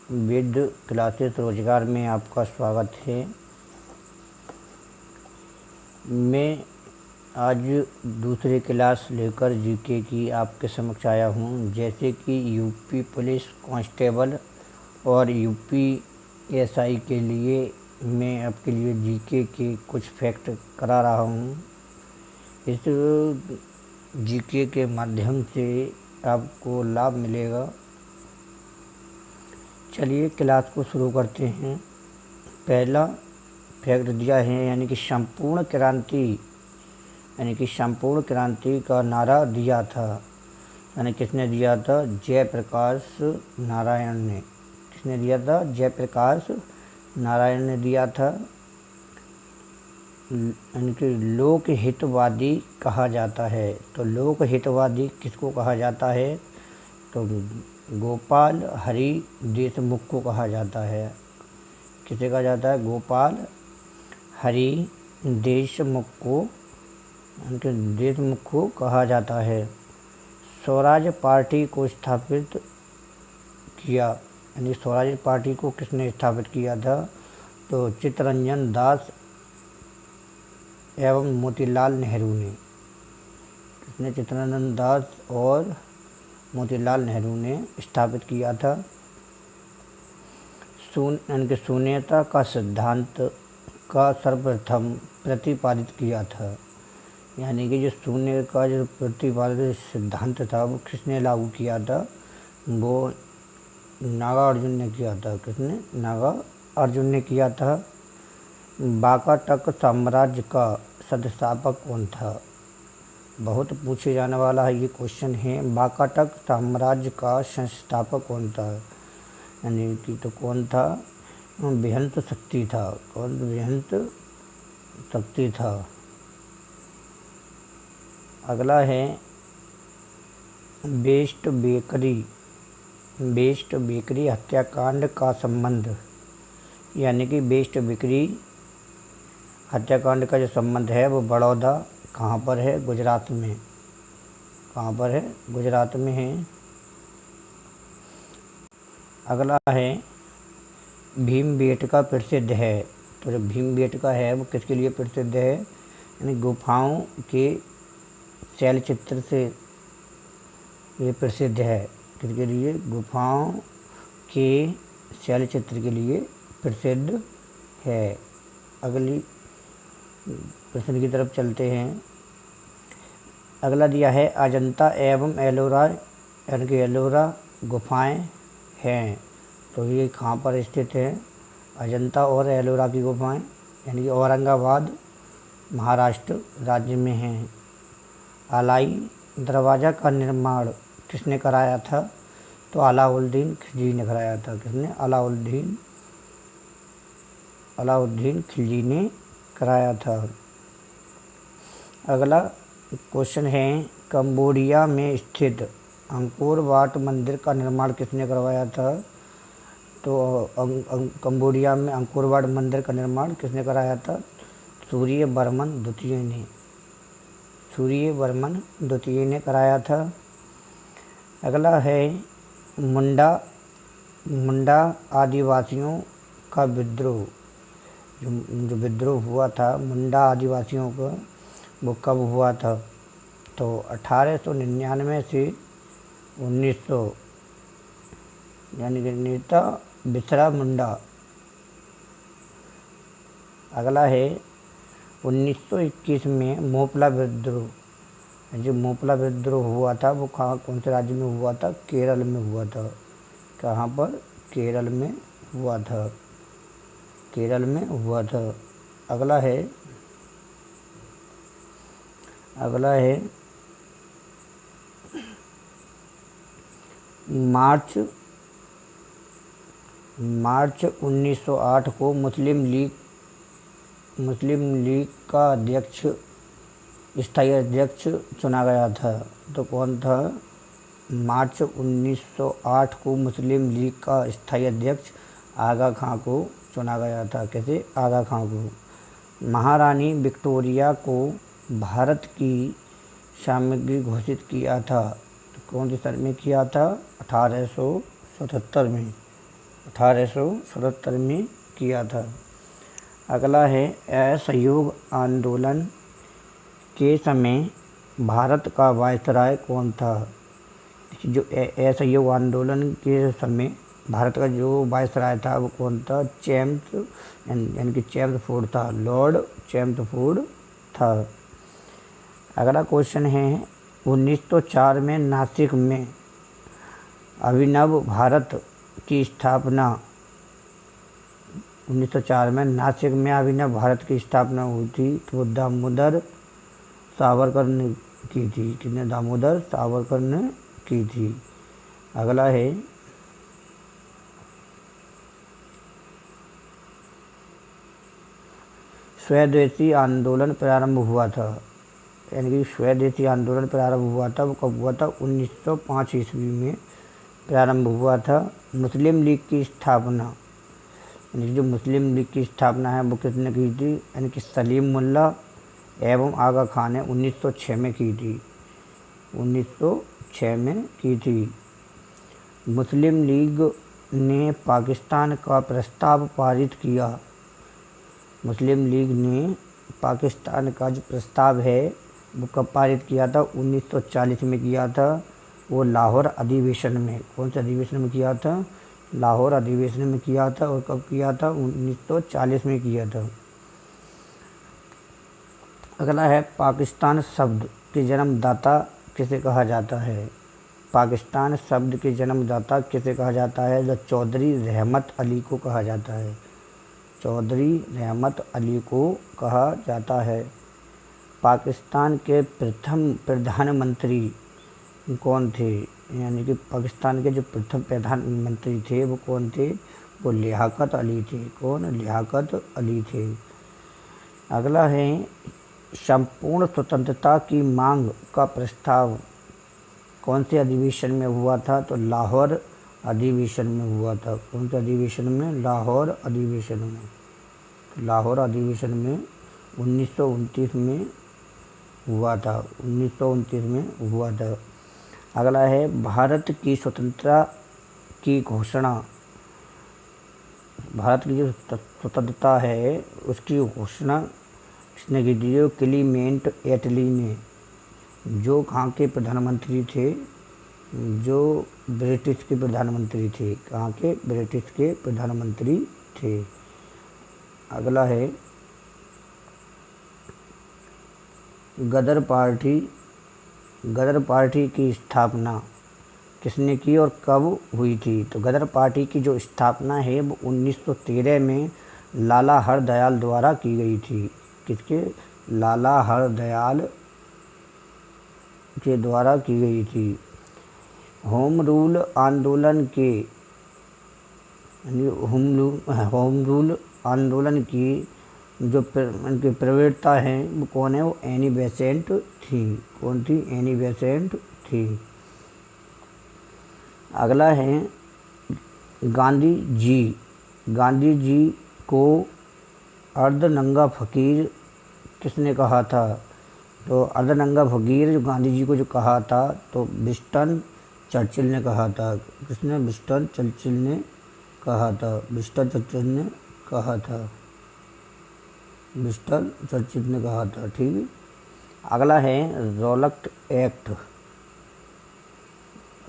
With classes रोजगार में आपका स्वागत है। मैं आज दूसरी क्लास लेकर जीके की आपके समक्ष आया हूँ। जैसे कि यूपी पुलिस कांस्टेबल और यूपी एसआई के लिए मैं आपके लिए जीके के कुछ फैक्ट करा रहा हूँ। इस जीके के माध्यम से आपको लाभ मिलेगा। चलिए क्लास को शुरू करते हैं। पहला फैक्ट दिया है यानी कि संपूर्ण क्रांति का नारा दिया था। यानी किसने दिया था? जयप्रकाश नारायण ने। किसने दिया था? जयप्रकाश नारायण ने दिया था। यानी कि लोकहितवादी कहा जाता है। तो लोकहितवादी किसको कहा जाता है? तो गोपाल हरि देशमुख को कहा जाता है। किसे कहा जाता है? गोपाल हरि देशमुख को कहा जाता है। स्वराज पार्टी को स्थापित किया। यानी स्वराज पार्टी को किसने स्थापित किया था? तो चित्तरंजन दास एवं मोतीलाल नेहरू ने। किसने? चित्तरंजन दास और मोतीलाल नेहरू ने स्थापित किया था। यानी कि शून्यता का सिद्धांत का सर्वप्रथम प्रतिपादित किया था। यानी कि जो शून्य का जो प्रतिपादित सिद्धांत था वो किसने लागू किया था? वो नागार्जुन ने किया था। किसने? नागार्जुन ने किया था। वाकाटक साम्राज्य का संस्थापक कौन था? बहुत पूछे जाने वाला है ये क्वेश्चन है। वाकाटक साम्राज्य का संस्थापक कौन था? यानी कि तो कौन था? बेहंत शक्ति था। कौन? बेहंत शक्ति था। अगला है बेस्ट बेकरी हत्याकांड का संबंध। यानी कि बेस्ट बेकरी हत्याकांड का जो संबंध है वो बड़ौदा कहाँ पर है? गुजरात में। कहाँ पर है? गुजरात में है। अगला है भीमबेटका प्रसिद्ध है। तो जो भीमबेटका है वो किसके लिए प्रसिद्ध है? यानी गुफाओं के शैलचित्र से ये प्रसिद्ध है। किसके लिए? गुफाओं के शैलचित्र के लिए प्रसिद्ध है। अगली प्रश्न की तरफ चलते हैं। अगला दिया है अजंता एवं एलोरा। यानी कि एलोरा गुफाएं हैं। तो ये कहाँ पर स्थित है? अजंता और एलोरा की गुफाएं यानी कि औरंगाबाद महाराष्ट्र राज्य में हैं। अलाई दरवाज़ा का निर्माण किसने कराया था? तो अलाउद्दीन खिलजी ने कराया था। किसने? अलाउद्दीन खिलजी ने कराया था। अगला क्वेश्चन है कंबोडिया में स्थित अंकोर वाट मंदिर का निर्माण किसने करवाया था? तो कंबोडिया में अंकोर वाट मंदिर का निर्माण किसने कराया था? सूर्यवर्मन द्वितीय ने कराया था। अगला है मुंडा आदिवासियों का विद्रोह। जो विद्रोह हुआ था मुंडा आदिवासियों का वो कब हुआ था? तो 1899 से 1900। यानी कि नेता बिरसा मुंडा। अगला है 1921 में मोपला विद्रोह। जो मोपला विद्रोह हुआ था वो कौन से राज्य में हुआ था? केरल में हुआ था। कहाँ पर? केरल में हुआ था। अगला है मार्च 1908 को मुस्लिम लीग का स्थायी अध्यक्ष चुना गया था। तो कौन था? मार्च 1908 को मुस्लिम लीग का स्थायी अध्यक्ष आगा खां को चुना गया था। कैसे? आगा खां को। महारानी विक्टोरिया को भारत की सामग्री घोषित किया था। तो कौन से सन में किया था? 1877 में। 1877 में किया था। अगला है असहयोग आंदोलन के समय भारत का वायसराय कौन था। जो असहयोग आंदोलन के समय भारत का जो वायसराय था वो कौन था, यानी कि चेम्सफोर्ड था, लॉर्ड चेम्सफोर्ड था। अगला क्वेश्चन है 1904 में नासिक में अभिनव भारत की स्थापना 1904 में नासिक में अभिनव भारत की स्थापना हुई थी, तो दामोदर सावरकर ने की थी। किसने, दामोदर सावरकर ने की थी। अगला है स्वदेशी आंदोलन प्रारंभ हुआ था, यानी कि स्वदेशी आंदोलन प्रारंभ हुआ था, वो कब हुआ था, 1905 ईस्वी में प्रारंभ हुआ था। मुस्लिम लीग की स्थापना, यानी जो मुस्लिम लीग की स्थापना है वो किसने की थी, यानी कि सलीम मुल्ला एवं आगा खान ने 1906 में की थी, 1906 में की थी। मुस्लिम लीग ने पाकिस्तान का प्रस्ताव पारित किया। मुस्लिम लीग ने पाकिस्तान का जो प्रस्ताव है वो कब पारित किया था, 1940 में किया था। वो लाहौर अधिवेशन में, कौन से अधिवेशन में किया था, लाहौर अधिवेशन में किया था। और कब किया था, 1940 में किया था। अगला है पाकिस्तान शब्द के जन्मदाता किसे कहा जाता है। पाकिस्तान शब्द के जन्मदाता किसे कहा जाता है, जो चौधरी रहमत अली को कहा जाता है, चौधरी रहमत अली को कहा जाता है। पाकिस्तान के प्रथम प्रधानमंत्री कौन थे, यानी कि पाकिस्तान के जो प्रथम प्रधानमंत्री थे वो कौन थे, वो लियाकत अली थे। कौन, लियाकत अली थे। अगला है संपूर्ण स्वतंत्रता की मांग का प्रस्ताव कौन से अधिवेशन में हुआ था, तो लाहौर अधिवेशन में हुआ था। कौन से अधिवेशन में, लाहौर अधिवेशन में। लाहौर अधिवेशन में 1929 में हुआ था, 1929 में हुआ था। अगला है भारत की स्वतंत्रता की घोषणा, भारत की जो स्वतंत्रता है उसकी घोषणा किसने की थी, जो क्लीमेंट एटली ने, जो कहाँ के प्रधानमंत्री थे, जो ब्रिटिश के प्रधानमंत्री थे। कहाँ के, ब्रिटिश के प्रधानमंत्री थे। अगला है गदर पार्टी, गदर पार्टी की स्थापना किसने की और कब हुई थी, तो गदर पार्टी की जो स्थापना है वो 1913 में लाला हरदयाल द्वारा की गई थी। किसके, लाला हरदयाल के द्वारा की गई थी। होम रूल आंदोलन के, होम रूल आंदोलन की जो उनकी प्रवक्ता हैं वो कौन है, वो एनी बेसेंट थी। कौन थी, एनी बेसेंट थी। अगला है गांधी जी, गांधी जी को अर्धनंगा फकीर किसने कहा था, तो अर्धनंगा फकीर जो गांधी जी को जो कहा था तो विंस्टन चर्चिल ने कहा था। किसने, विंस्टन चर्चिल ने कहा था, विंस्टन चर्चिल ने कहा था, विंस्टन चर्चिल ने कहा था। ठीक है। अगला है रॉलेट एक्ट,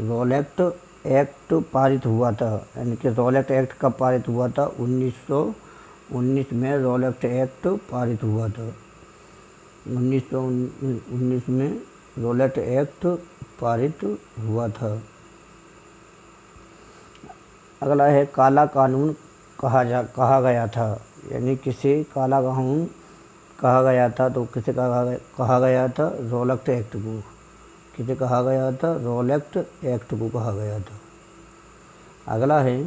रॉलेट एक्ट पारित हुआ था, यानी कि रॉलेट एक्ट कब पारित हुआ था, 1919 में रॉलेट एक्ट पारित हुआ था। 1919 में रॉलेट एक्ट पारित हुआ था। अगला है काला कानून कहा गया था, यानी किसे काला कानून कहा गया था, तो किसे कहा गया था, रॉलेट एक्ट को। किसे कहा गया था, रॉलेट एक्ट को कहा गया था। अगला है,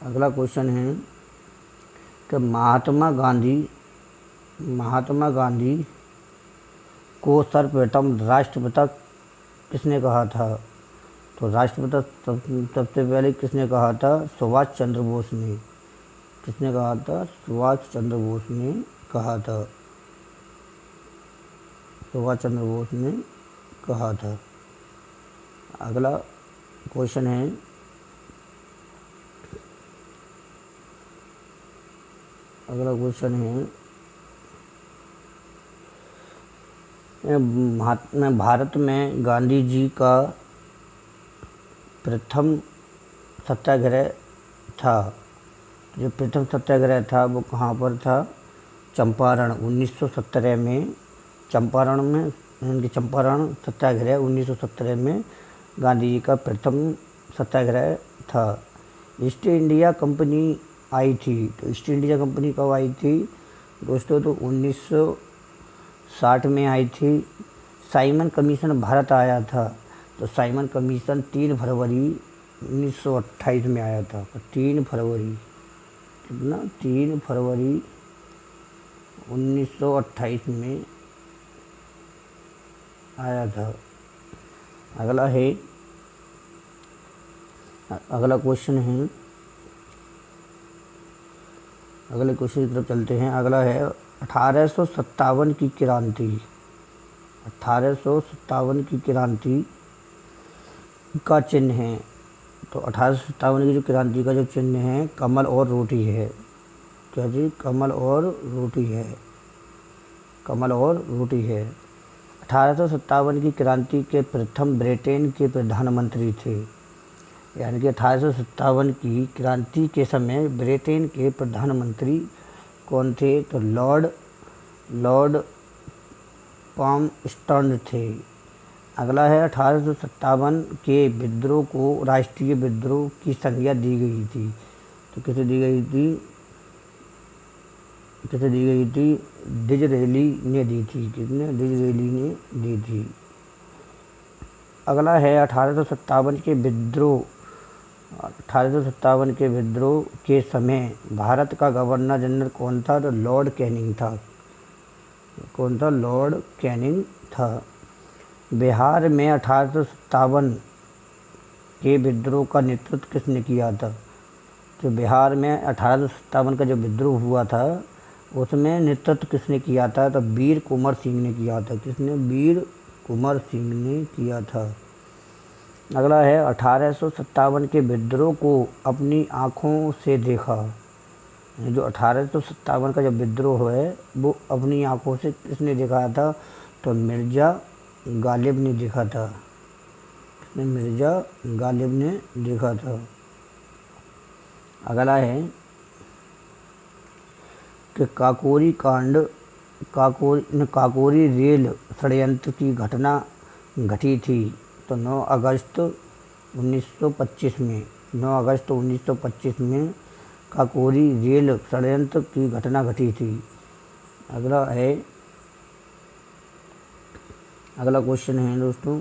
अगला क्वेश्चन है कि महात्मा गांधी को सर्वप्रथम राष्ट्रपिता किसने कहा था, तो राष्ट्रपिता सबसे पहले किसने कहा था, सुभाष चंद्र बोस ने। किसने कहा था, सुभाष चंद्र बोस ने कहा था, सुभाष चंद्र बोस ने कहा था। अगला क्वेश्चन है अगला क्वेश्चन है भारत में गांधी जी का प्रथम सत्याग्रह था, जो प्रथम सत्याग्रह था वो कहाँ पर था? चंपारण 1917 में, चंपारण सत्याग्रह 1917 में गांधी जी का प्रथम सत्याग्रह था। ईस्ट इंडिया कंपनी आई थी, तो ईस्ट इंडिया कंपनी कब आई थी दोस्तों? तो 1960 में आई थी। साइमन कमीशन भारत आया था, तो साइमन कमीशन 3 फरवरी 1928 में आया था। 3 फरवरी कितना? 3 फरवरी 1928 में आया था। अगला क्वेश्चन है, अगले क्वेश्चन की तरफ चलते हैं। अगला है 1857 की क्रांति। 1857 की क्रांति का चिन्ह है, तो 1857 की जो क्रांति का जो चिन्ह है कमल और रोटी है। क्या जी? कमल और रोटी है, कमल और रोटी है। 1857 की क्रांति के प्रथम ब्रिटेन के प्रधानमंत्री थे, यानी कि 1857 की क्रांति के समय ब्रिटेन के प्रधानमंत्री कौन थे? तो लॉर्ड पामस्टर्न थे। अगला है 1857 के विद्रोह को राष्ट्रीय विद्रोह की संज्ञा दी गई थी, तो किसे दी गई थी? डिज़रेली ने दी थी। किसने? डिज़रेली ने दी थी। अगला है 1857 के विद्रोह के समय भारत का गवर्नर जनरल कौन था? तो लॉर्ड कैनिंग था। कौन था? लॉर्ड कैनिंग था। बिहार में 1857 के विद्रोह का नेतृत्व किसने किया था? तो बिहार में 1857 का जो विद्रोह हुआ था उसमें नेतृत्व किसने किया था? तो वीर कुंवर सिंह ने किया था। किसने? वीर कुंवर सिंह ने किया था। अगला है 1857 के विद्रोह को अपनी आँखों से देखा। जो 1857 का जो विद्रोह है वो अपनी आँखों से किसने देखा था? तो मिर्ज़ा गालिब ने देखा था। किसने? मिर्ज़ा गालिब ने देखा था। अगला है कि काकोरी रेल षड्यंत्र की घटना घटी थी, तो 9 अगस्त 1925 में 9 अगस्त 1925 में काकोरी रेल षड्यंत्र की घटना घटी थी। अगला क्वेश्चन है दोस्तों,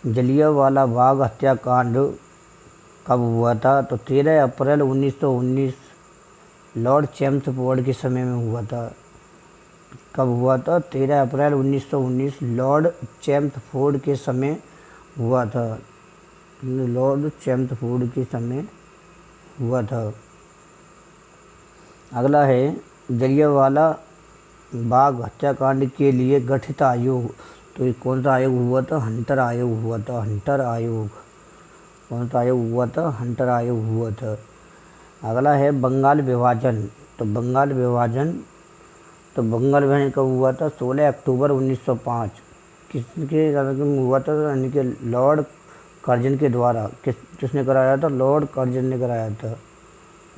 जलियांवाला बाग हत्याकांड कब हुआ था? तो 13 अप्रैल 1919 लॉर्ड चैम्सफोर्ड के समय में हुआ था। कब हुआ था? 13 अप्रैल 1919 लॉर्ड चैम्सफोर्ड के समय हुआ था। लॉर्ड चैम्सफोर्ड के समय हुआ था। अगला है जलियांवाला बाग हत्याकांड के लिए गठित आयोग, तो ये कौन सा आयोग हुआ था? हंटर आयोग हुआ था। हंटर आयोग। कौन सा आयोग हुआ था? हंटर आयोग हुआ था। अगला है बंगाल विभाजन, तो बंगाल विभाजन कब हुआ था? 16 अक्टूबर 1905। किसके हुआ था? यानी कि लॉर्ड कर्जन के द्वारा। किसने कराया था? लॉर्ड कर्जन ने कराया था।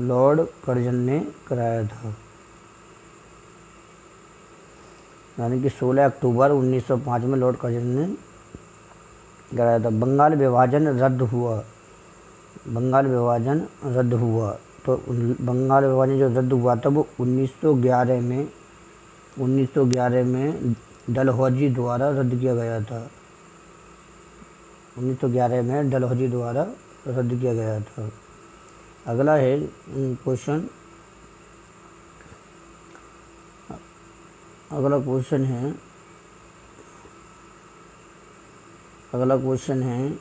लॉर्ड कर्जन ने कराया था, यानी कि 16 अक्टूबर 1905 में लॉर्ड कर्जन ने कराया था। बंगाल विभाजन रद्द हुआ, तो बंगाल विभाजन जो रद्द हुआ था वो 1911 में डलहौजी द्वारा रद्द किया गया था। 1911 में डलहौजी द्वारा रद्द किया गया था। अगला है क्वेश्चन, अगला क्वेश्चन है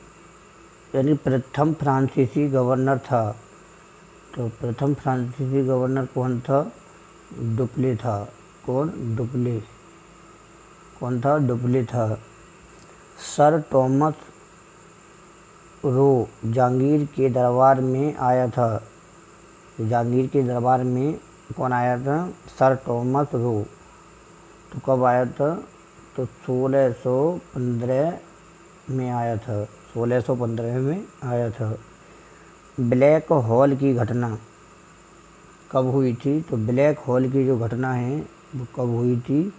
यानी प्रथम फ्रांसीसी गवर्नर था, तो प्रथम फ्रांसीसी गवर्नर कौन था? डुप्ले था। कौन? डुप्ले। कौन था? डुप्ले था। सर रो जहांगीर के दरबार में आया था। जहांगीर के दरबार में कौन आया था? Sir Thomas Roe. तो कब आया था? तो 1615 में आया था। 1615 में आया था। ब्लैक होल की घटना कब हुई थी? तो ब्लैक होल की जो घटना है वो कब हुई थी?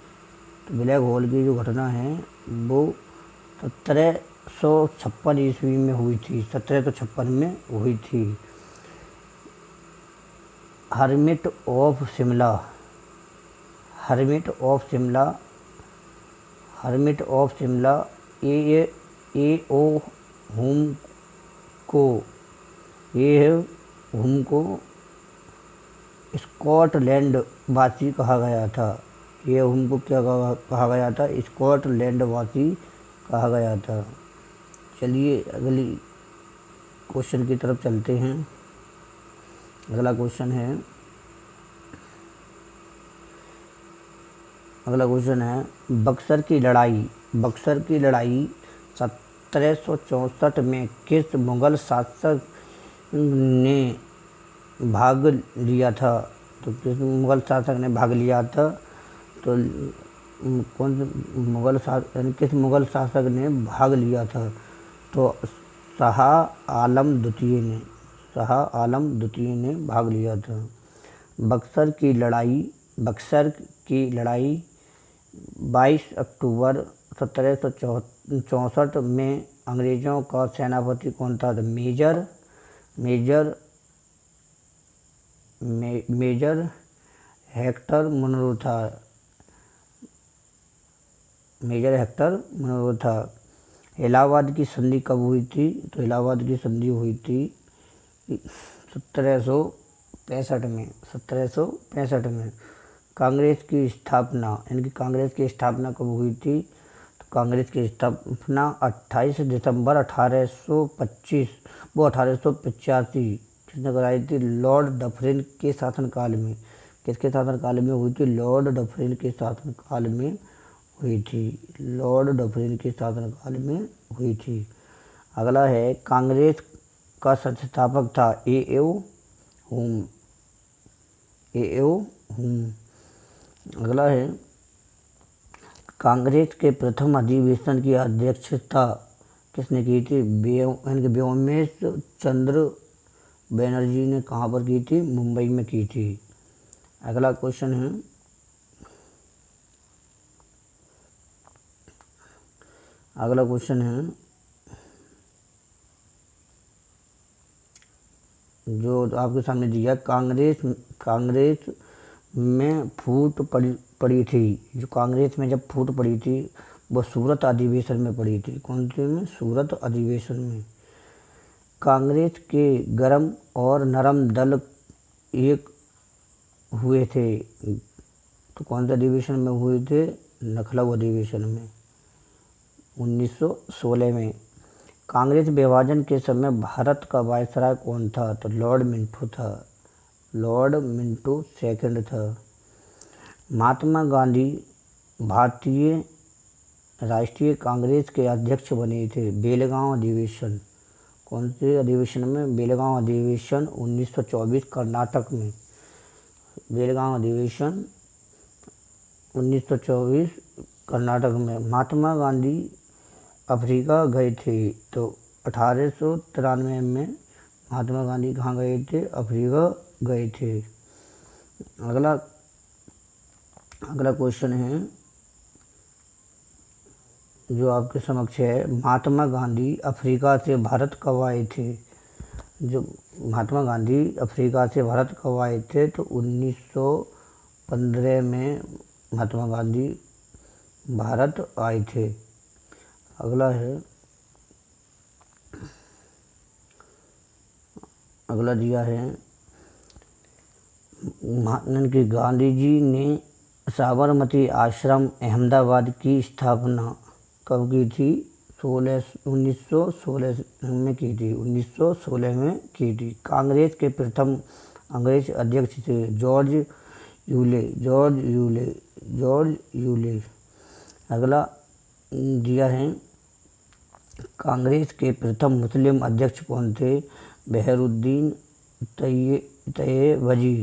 तो ब्लैक होल की जो घटना है वो 1756 ईस्वी में हुई थी। 1756 में हुई थी। Hermit of Shimla. Hermit of Shimla. Hermit of Shimla ए ओ हुम को ये हुम को स्कॉटलैंड वासी कहा गया था। ये हुम को क्या कहा गया था? स्कॉटलैंड वासी कहा गया था। चलिए अगली क्वेश्चन की तरफ चलते हैं। अगला क्वेश्चन है बक्सर की लड़ाई। बक्सर की लड़ाई 1764 में किस मुगल शासक ने भाग लिया था? तो किस मुगल शासक ने भाग लिया था? तो कौन से मुगल शासक यानी किस मुगल शासक ने भाग लिया था? तो शाह आलम द्वितीय ने। शाह आलम द्वितीय ने भाग लिया था। बक्सर की लड़ाई 22 अक्टूबर 1764 में अंग्रेज़ों का सेनापति कौन था? मेजर हेक्टर मुनरो था। मेजर हेक्टर मुनरो था। इलाहाबाद की संधि कब हुई थी? तो इलाहाबाद की संधि हुई थी 1765 में। 1765 में। कांग्रेस की स्थापना यानी कि कांग्रेस की स्थापना कब हुई थी? तो कांग्रेस की स्थापना 28 दिसंबर 1825 वो 1885 किसने कराई थी? लॉर्ड डफरिन के शासनकाल में। किसके शासनकाल में हुई थी? लॉर्ड डफरिन के शासनकाल में हुई थी। लॉर्ड डफरिन के शासनकाल में हुई थी। अगला है कांग्रेस का संस्थापक था ए.ओ. हुम। ए.ओ. हुम। अगला है कांग्रेस के प्रथम अधिवेशन की अध्यक्षता किसने की थी? व्योमेश चंद्र बनर्जी ने कहाँ पर की थी? मुंबई में की थी। अगला क्वेश्चन है जो आपके सामने दिया। कांग्रेस में फूट पड़ी थी। जो कांग्रेस में जब फूट पड़ी थी वो सूरत अधिवेशन में पड़ी थी। कौन से में? सूरत अधिवेशन में। कांग्रेस के गर्म और नरम दल एक हुए थे। तो कौन से अधिवेशन में हुए थे? लखनऊ अधिवेशन में 1916 में। कांग्रेस विभाजन के समय भारत का वायसराय कौन था? तो लॉर्ड मिंटो था। लॉर्ड मिंटो सेकंड था। महात्मा गांधी भारतीय राष्ट्रीय कांग्रेस के अध्यक्ष बने थे। बेलगांव अधिवेशन कौन से अधिवेशन में? बेलगांव अधिवेशन 1924 कर्नाटक में। बेलगांव अधिवेशन 1924 कर्नाटक में। महात्मा गांधी अफ्रीका गए थे। तो 1893 में महात्मा गांधी कहाँ गए थे? अफ्रीका गए थे। अगला क्वेश्चन है जो आपके समक्ष है। महात्मा गांधी अफ्रीका से भारत कब आए थे? जो महात्मा गांधी अफ्रीका से भारत कब आए थे? तो 1915 में महात्मा गांधी भारत आए थे। अगला दिया है कि गांधी जी ने साबरमती आश्रम अहमदाबाद की स्थापना कब की थी? 1916 में की थी। 1916 में की थी। कांग्रेस के प्रथम अंग्रेज अध्यक्ष थे जॉर्ज यूले। अगला दिया है कांग्रेस के प्रथम मुस्लिम अध्यक्ष कौन थे? बहरुद्दीन तैयबजी।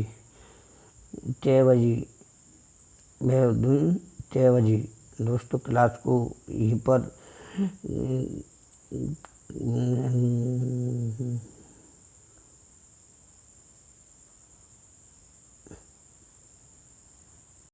बहरुद्दीन तैयबजी। दोस्तों क्लास को यहीं पर